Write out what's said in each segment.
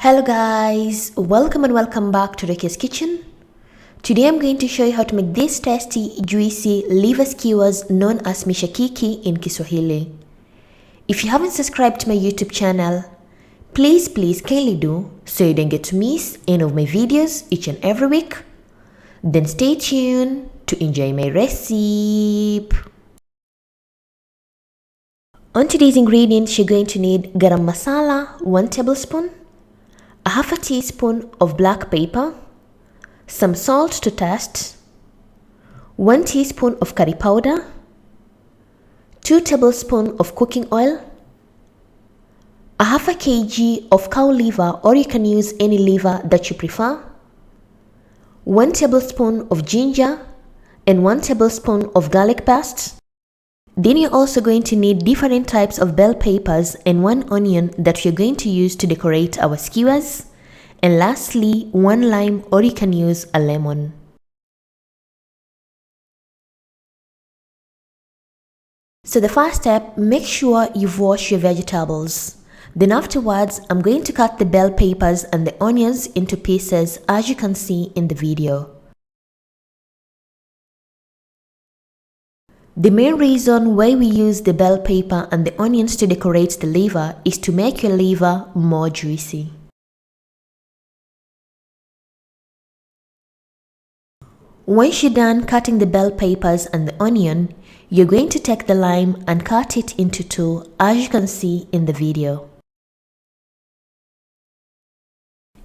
Hello guys, welcome and welcome back to Rukias kitchen. Today I'm going to show you how to make this tasty, juicy liver skewers known as mishakiki in Kiswahili. If you haven't subscribed to my YouTube channel, please kindly do so you don't get to miss any of my videos each and every week. Then stay tuned to enjoy my recipe. On today's ingredients, you're going to need garam masala 1 tablespoon, a half a teaspoon of black pepper, some salt to taste, 1 teaspoon of curry powder, 2 tablespoons of cooking oil, a half a kg of cow liver, or you can use any liver that you prefer, 1 tablespoon of ginger, and 1 tablespoon of garlic paste. Then you're also going to need different types of bell peppers and 1 onion that you're going to use to decorate our skewers. And lastly, 1 lime, or you can use a lemon. So the first step, make sure you've washed your vegetables. Then afterwards, I'm going to cut the bell peppers and the onions into pieces as you can see in the video. The main reason why we use the bell pepper and the onions to decorate the liver is to make your liver more juicy. Once you're done cutting the bell peppers and the onion, you're going to take the lime and cut it into 2 as you can see in the video.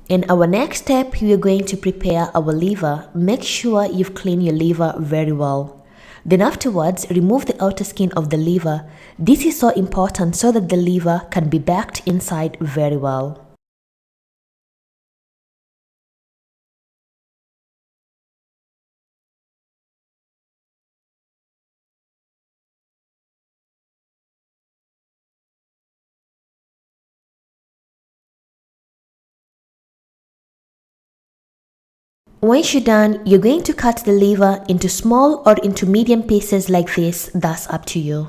In our next step, we are going to prepare our liver. Make sure you've cleaned your liver very well. Then afterwards, remove the outer skin of the liver. This is so important so that the liver can be baked inside very well. Once you're done, you're going to cut the liver into small or into medium pieces like this. That's up to you.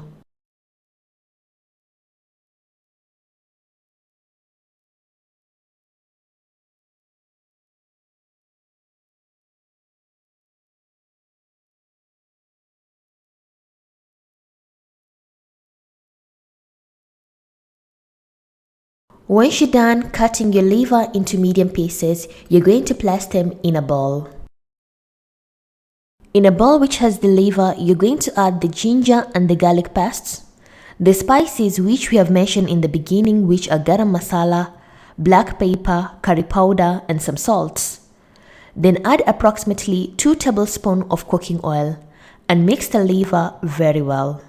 Once you're done cutting your liver into medium pieces, you're going to place them in a bowl. In a bowl which has the liver, you're going to add the ginger and the garlic paste, the spices which we have mentioned in the beginning, which are garam masala, black pepper, curry powder, and some salts. Then add approximately 2 tablespoons of cooking oil and mix the liver very well.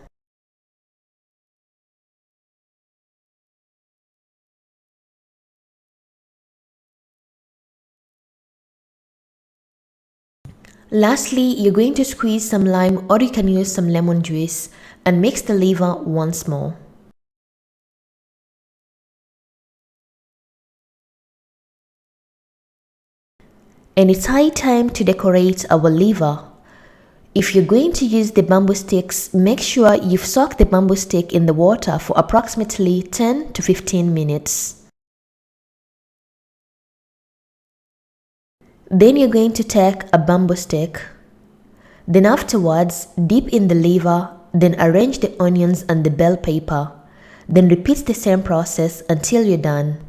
Lastly, you're going to squeeze some lime, or you can use some lemon juice, and mix the liver once more. And it's high time to decorate our liver. If you're going to use the bamboo sticks, make sure you've soaked the bamboo stick in the water for approximately 10 to 15 minutes. Then you're going to take a bamboo stick. Then afterwards, dip in the liver, then arrange the onions and the bell pepper. Then repeat the same process until you're done.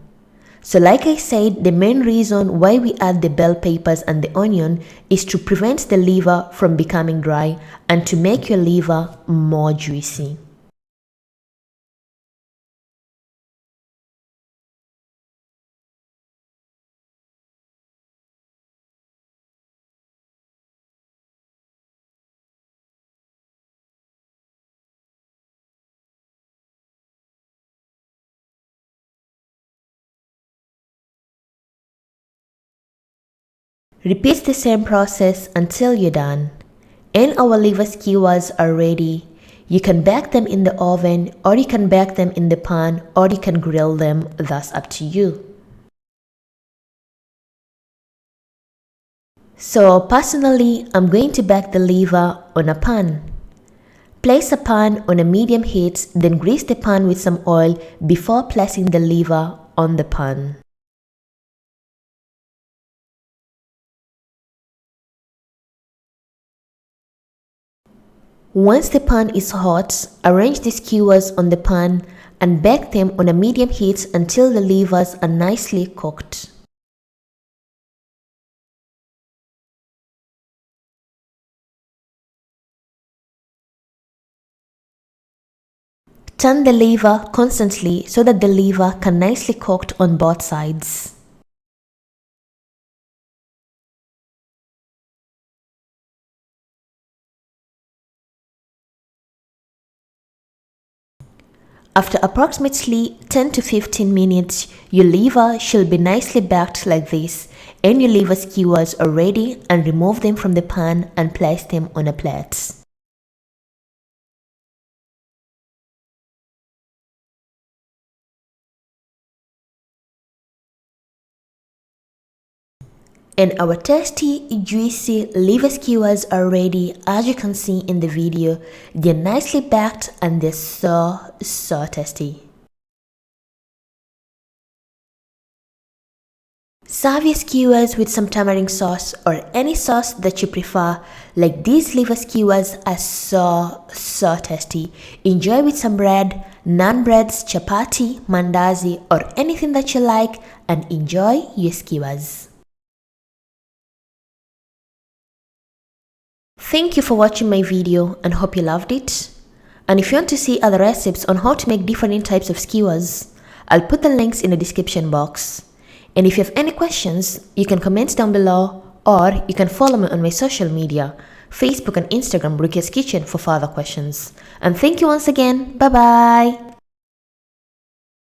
So like I said, the main reason why we add the bell peppers and the onion is to prevent the liver from becoming dry and to make your liver more juicy. Repeat the same process until you're done. And our liver skewers are ready. You can bake them in the oven, or you can bake them in the pan, or you can grill them. That's up to you. So personally, I'm going to bake the liver on a pan. Place a pan on a medium heat, then grease the pan with some oil before placing the liver on the pan. Once the pan is hot, arrange the skewers on the pan and bake them on a medium heat until the livers are nicely cooked. Turn the liver constantly so that the liver can nicely cooked on both sides. After approximately 10 to 15 minutes, your liver should be nicely baked like this, and your liver skewers are ready, and remove them from the pan and place them on a plate. And our tasty, juicy liver skewers are ready. As you can see in the video, they're nicely baked and they're so tasty. Serve your skewers with some tamarind sauce or any sauce that you prefer. Like these liver skewers are so tasty. Enjoy with some bread, naan breads, chapati, mandazi or anything that you like, and enjoy your skewers. Thank you for watching my video and hope you loved it. And if you want to see other recipes on how to make different types of skewers, I'll put the links in the description box. And if you have any questions, you can comment down below, or you can follow me on my social media, Facebook and Instagram, Rukias Kitchen, for further questions. And thank you once again. Bye bye.